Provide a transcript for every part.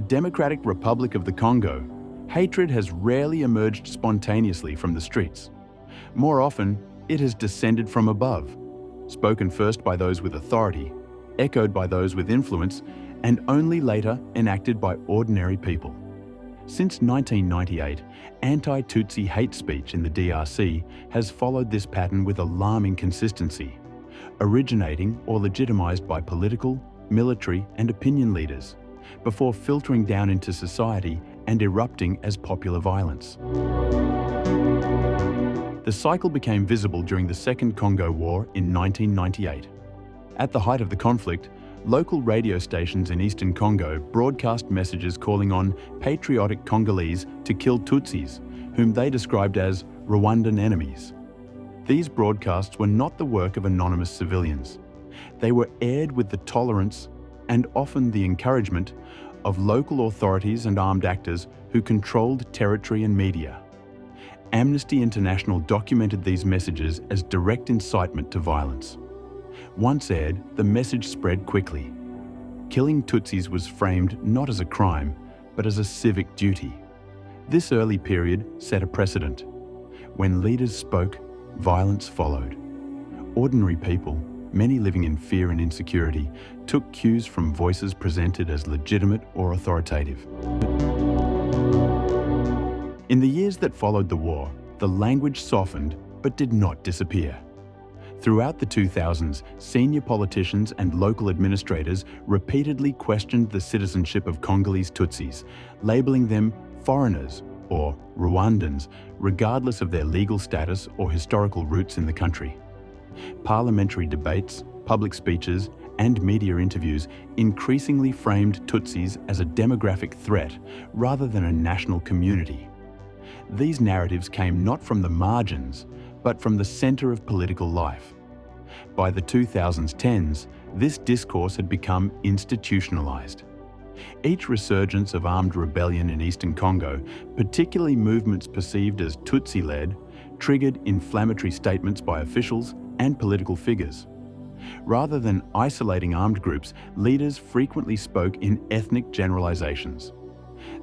Democratic Republic of the Congo, hatred has rarely emerged spontaneously from the streets. More often, it has descended from above, spoken first by those with authority, echoed by those with influence, and only later enacted by ordinary people. Since 1998, anti-Tutsi hate speech in the DRC has followed this pattern with alarming consistency, originating or legitimized by political, military, and opinion leaders, before filtering down into society and erupting as popular violence. The cycle became visible during the Second Congo War in 1998. At the height of the conflict, local radio stations in eastern Congo broadcast messages calling on patriotic Congolese to kill Tutsis, whom they described as Rwandan enemies. These broadcasts were not the work of anonymous civilians. They were aired with the tolerance and often the encouragement of local authorities and armed actors who controlled territory and media. Amnesty International documented these messages as direct incitement to violence. Once aired, the message spread quickly. Killing Tutsis was framed not as a crime, but as a civic duty. This early period set a precedent. When leaders spoke, violence followed. Ordinary people, many living in fear and insecurity, took cues from voices presented as legitimate or authoritative. In the years that followed the war, the language softened but did not disappear. Throughout the 2000s, senior politicians and local administrators repeatedly questioned the citizenship of Congolese Tutsis, labeling them foreigners or Rwandans, regardless of their legal status or historical roots in the country. Parliamentary debates, public speeches, and media interviews increasingly framed Tutsis as a demographic threat rather than a national community. These narratives came not from the margins, but from the center of political life. By the 2010s, this discourse had become institutionalized. Each resurgence of armed rebellion in eastern Congo, particularly movements perceived as Tutsi-led, triggered inflammatory statements by officials and political figures. Rather than isolating armed groups, leaders frequently spoke in ethnic generalizations.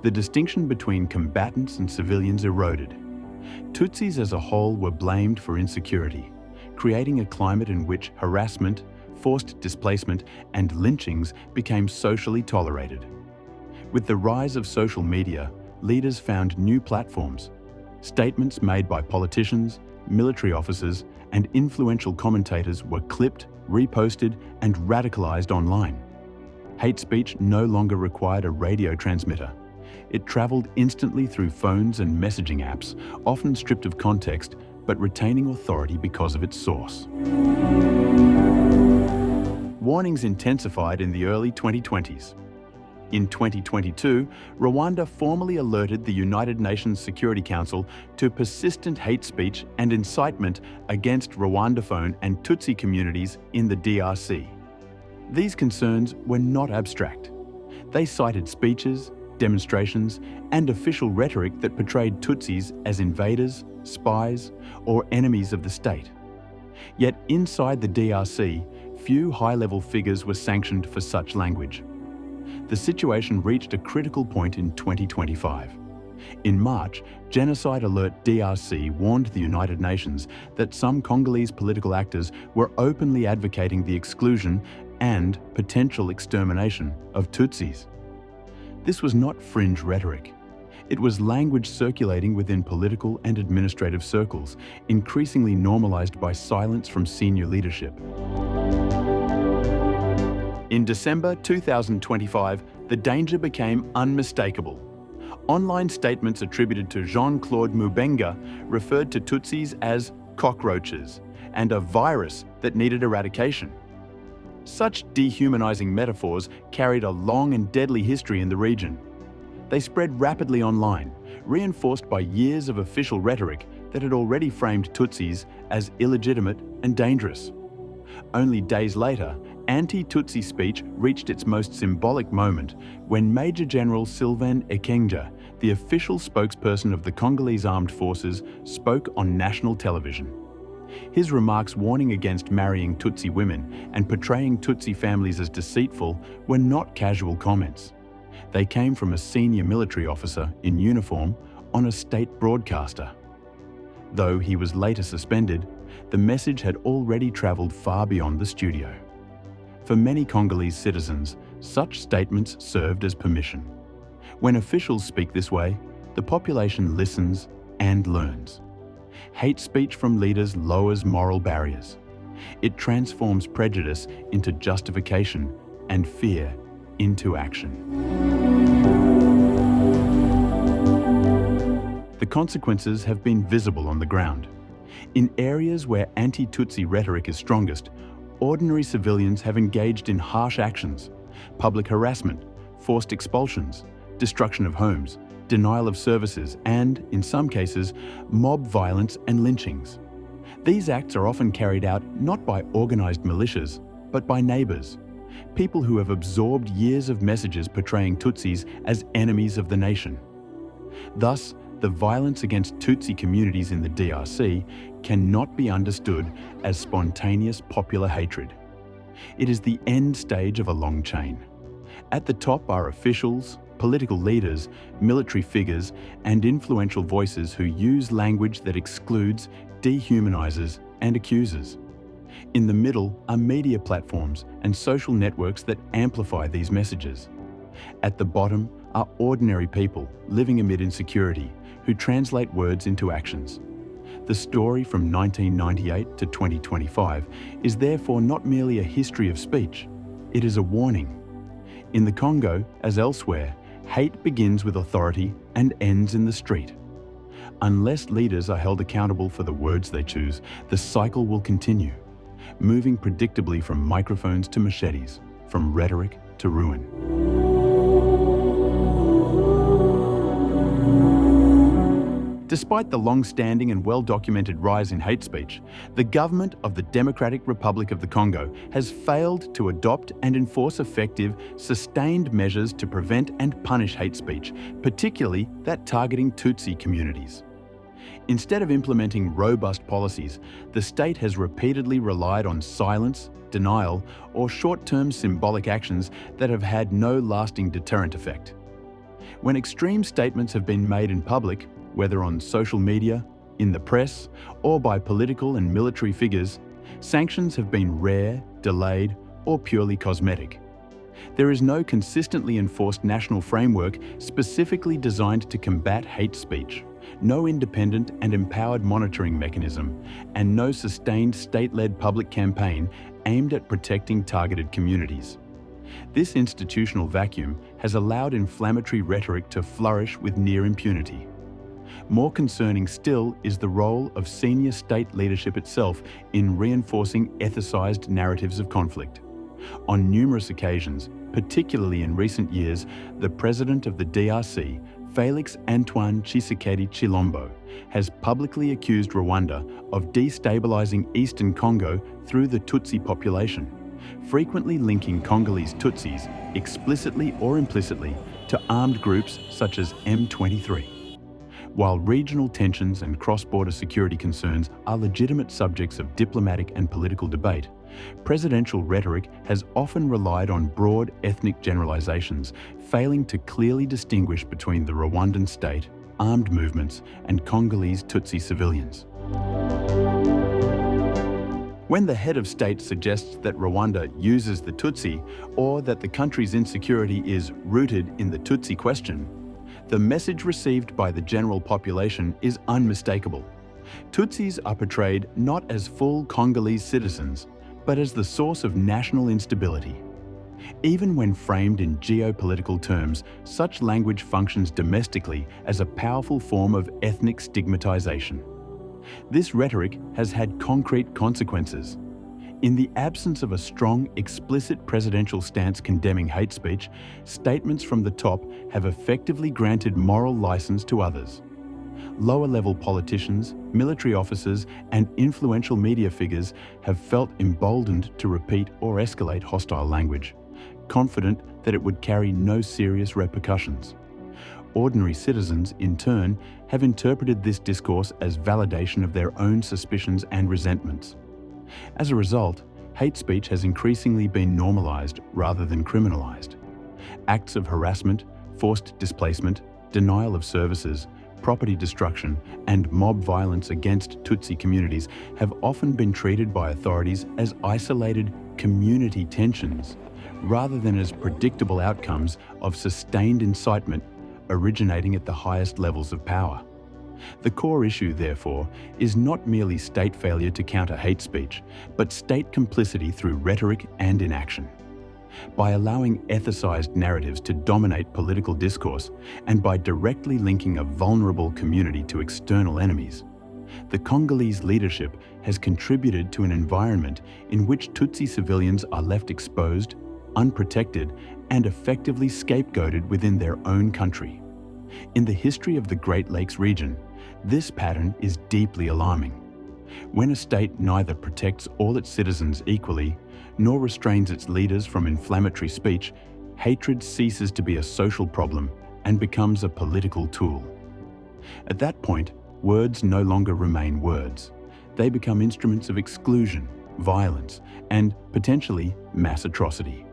The distinction between combatants and civilians eroded. Tutsis as a whole were blamed for insecurity, creating a climate in which harassment, forced displacement, and lynchings became socially tolerated. With the rise of social media, leaders found new platforms. Statements made by politicians, military officers, and influential commentators were clipped, reposted, and radicalized online. Hate speech no longer required a radio transmitter. It traveled instantly through phones and messaging apps, often stripped of context, but retaining authority because of its source. Warnings intensified in the early 2020s. In 2022, Rwanda formally alerted the United Nations Security Council to persistent hate speech and incitement against Rwandaphone and Tutsi communities in the DRC. These concerns were not abstract. They cited speeches, demonstrations, and official rhetoric that portrayed Tutsis as invaders, spies, or enemies of the state. Yet inside the DRC, few high-level figures were sanctioned for such language. The situation reached a critical point in 2025. In March, Genocide Alert DRC warned the United Nations that some Congolese political actors were openly advocating the exclusion and potential extermination of Tutsis. This was not fringe rhetoric. It was language circulating within political and administrative circles, increasingly normalized by silence from senior leadership. In December 2025, the danger became unmistakable. Online statements attributed to Jean-Claude Mubenga referred to Tutsis as cockroaches and a virus that needed eradication. Such dehumanizing metaphors carried a long and deadly history in the region. They spread rapidly online, reinforced by years of official rhetoric that had already framed Tutsis as illegitimate and dangerous. Only days later, anti-Tutsi speech reached its most symbolic moment when Major General Sylvain Ekenge, the official spokesperson of the Congolese Armed Forces, spoke on national television. His remarks warning against marrying Tutsi women and portraying Tutsi families as deceitful were not casual comments. They came from a senior military officer in uniform on a state broadcaster. Though he was later suspended, the message had already travelled far beyond the studio. For many Congolese citizens, such statements served as permission. When officials speak this way, the population listens and learns. Hate speech from leaders lowers moral barriers. It transforms prejudice into justification and fear into action. The consequences have been visible on the ground. In areas where anti-Tutsi rhetoric is strongest, ordinary civilians have engaged in harsh actions: public harassment, forced expulsions, destruction of homes, denial of services, and, in some cases, mob violence and lynchings. These acts are often carried out not by organised militias, but by neighbours, people who have absorbed years of messages portraying Tutsis as enemies of the nation. Thus, the violence against Tutsi communities in the DRC cannot be understood as spontaneous popular hatred. It is the end stage of a long chain. At the top are officials, political leaders, military figures, and influential voices who use language that excludes, dehumanises, and accuses. In the middle are media platforms and social networks that amplify these messages. At the bottom are ordinary people living amid insecurity, who translate words into actions. The story from 1998 to 2025 is therefore not merely a history of speech, it is a warning. In the Congo, as elsewhere, hate begins with authority and ends in the street. Unless leaders are held accountable for the words they choose, the cycle will continue, moving predictably from microphones to machetes, from rhetoric to ruin. Despite the long-standing and well-documented rise in hate speech, the government of the Democratic Republic of the Congo has failed to adopt and enforce effective, sustained measures to prevent and punish hate speech, particularly that targeting Tutsi communities. Instead of implementing robust policies, the state has repeatedly relied on silence, denial, or short-term symbolic actions that have had no lasting deterrent effect. When extreme statements have been made in public, whether on social media, in the press, or by political and military figures, sanctions have been rare, delayed, or purely cosmetic. There is no consistently enforced national framework specifically designed to combat hate speech, no independent and empowered monitoring mechanism, and no sustained state-led public campaign aimed at protecting targeted communities. This institutional vacuum has allowed inflammatory rhetoric to flourish with near impunity. More concerning still is the role of senior state leadership itself in reinforcing ethicized narratives of conflict. On numerous occasions, particularly in recent years, the president of the DRC, Félix Antoine Tshisekedi Tshilombo, has publicly accused Rwanda of destabilizing eastern Congo through the Tutsi population, frequently linking Congolese Tutsis, explicitly or implicitly, to armed groups such as M23. While regional tensions and cross-border security concerns are legitimate subjects of diplomatic and political debate, presidential rhetoric has often relied on broad ethnic generalizations, failing to clearly distinguish between the Rwandan state, armed movements, and Congolese Tutsi civilians. When the head of state suggests that Rwanda uses the Tutsi, or that the country's insecurity is rooted in the Tutsi question, the message received by the general population is unmistakable. Tutsis are portrayed not as full Congolese citizens, but as the source of national instability. Even when framed in geopolitical terms, such language functions domestically as a powerful form of ethnic stigmatization. This rhetoric has had concrete consequences. In the absence of a strong, explicit presidential stance condemning hate speech, statements from the top have effectively granted moral license to others. Lower-level politicians, military officers, and influential media figures have felt emboldened to repeat or escalate hostile language, confident that it would carry no serious repercussions. Ordinary citizens, in turn, have interpreted this discourse as validation of their own suspicions and resentments. As a result, hate speech has increasingly been normalized rather than criminalized. Acts of harassment, forced displacement, denial of services, property destruction, and mob violence against Tutsi communities have often been treated by authorities as isolated community tensions, rather than as predictable outcomes of sustained incitement originating at the highest levels of power. The core issue, therefore, is not merely state failure to counter hate speech, but state complicity through rhetoric and inaction. By allowing ethicized narratives to dominate political discourse and by directly linking a vulnerable community to external enemies, the Congolese leadership has contributed to an environment in which Tutsi civilians are left exposed, unprotected, and effectively scapegoated within their own country. In the history of the Great Lakes region, this pattern is deeply alarming. When a state neither protects all its citizens equally, nor restrains its leaders from inflammatory speech, hatred ceases to be a social problem and becomes a political tool. At that point, words no longer remain words. They become instruments of exclusion, violence, and potentially mass atrocity.